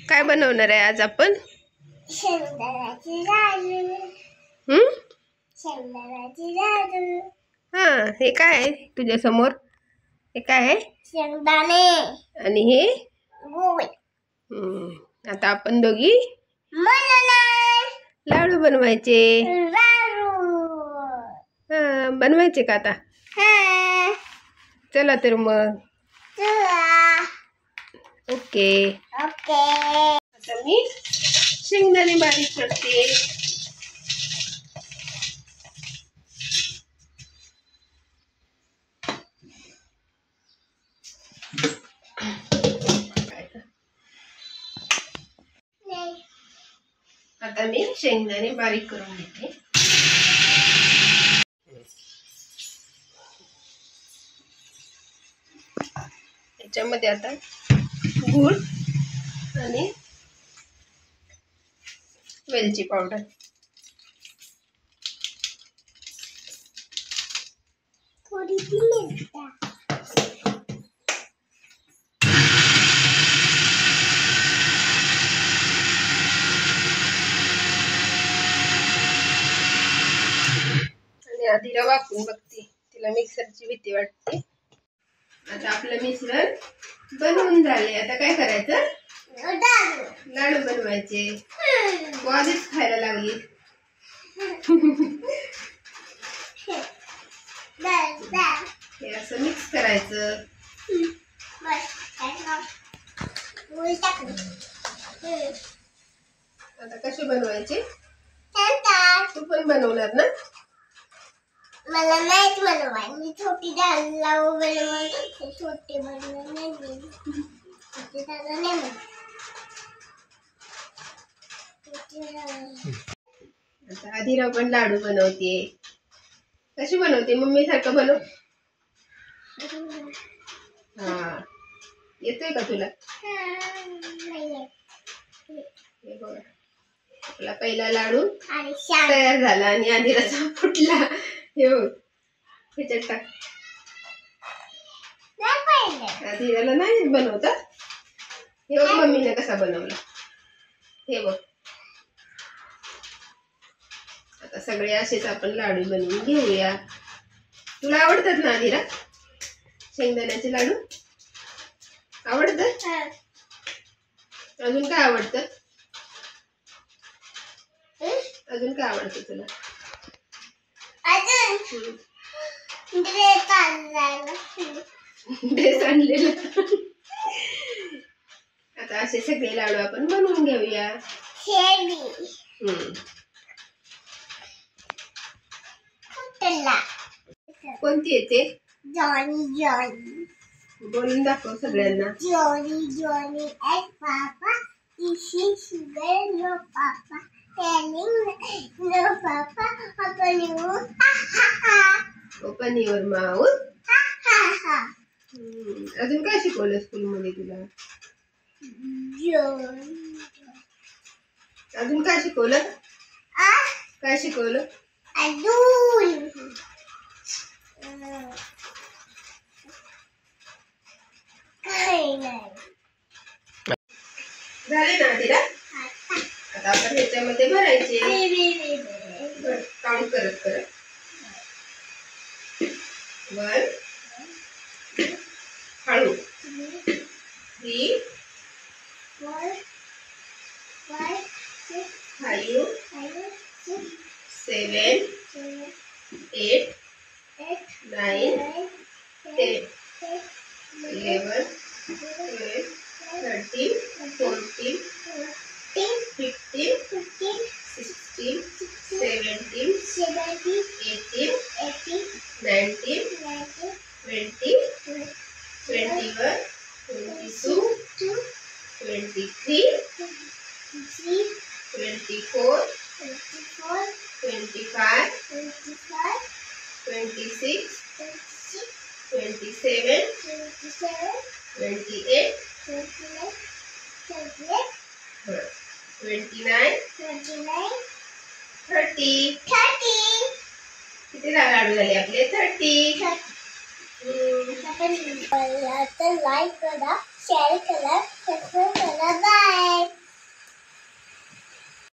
काय बनवणार आहे आज आपण? शेंगदाण्याची लाडू. शेंगदाण्याची लाडू. हा, हे काय आहे तुझ्या समोर? हे काय आहे? शेंगदाणे आणि हे गूळ. आता आपण दोघी लाडू बनवायचे. हा, बनवायचे का आता? चला तर मग. ओके. आता मी शेंगदाणे बारीक करते. आता मी शेंगदाणे बारीक करून घेते. याच्यामध्ये आता गूळ आणि वेलची पावडर. थोडी आणि आधी रवा वापरून बघते, तिला मिक्सरची भीती वाटते. आता आपलं मिश्रण बनवून झाले. आता काय करायचं? लाडू बनवायचे. तू आधीच खायला लागली. हे असं मिक्स करायचं. आता कसे बनवायचे? तू पण बनवणार ना? मला नाही बनवाय. मी छोटी डाळ बनवून छोटी बनवून आता आधीराव पण लाडू बनवते. कशी बनवते? मम्मी सारखं बनव. हा, येतोय का तुला? हे बघा, आपला पहिला लाडू तयार झाला आणि आधीराचा फुटला. हे बघ, ह्याच्यात टाक. आधीराला नाही बनवता. हे बघ मम्मीने कसा बनवला. हे बघ, आता सगळे असेच आपण लाडू बनवून घेऊया. तुला आवडतात ना आधीरा शेंगदाण्याचे लाडू? आवडतात? अजून काय आवडतं? अजून काय आवडतं तुला? ड्रेस आणलेला. आता असे सगळे लाडू आपण बनवून घेऊया. कोणती येते? Johnny Johnny. बोलून दाखव सगळ्यांना. जॉनी जॉनी एग पापा इशी sugar no papa telling no papa open your open your mouth. अजून काय शिकवलं स्कूल मध्ये तुला? अजून काय शिकवलं? काय शिकवलं? अजून काय नाही. झाले ना आधीरा? आता आपण ह्याच्यामध्ये भरायचे. काउंट करत करत. 1 हळू 3 4 5 6 7 8 9 10 11 12 13 14 15 16 17 18 19 20 21 22 23 24 25 26 27 28 29 30. किती लाडू झाले आपले? 30. आपण लाईक करा, शेअर करा, सबस्क्राईब करा. बाय.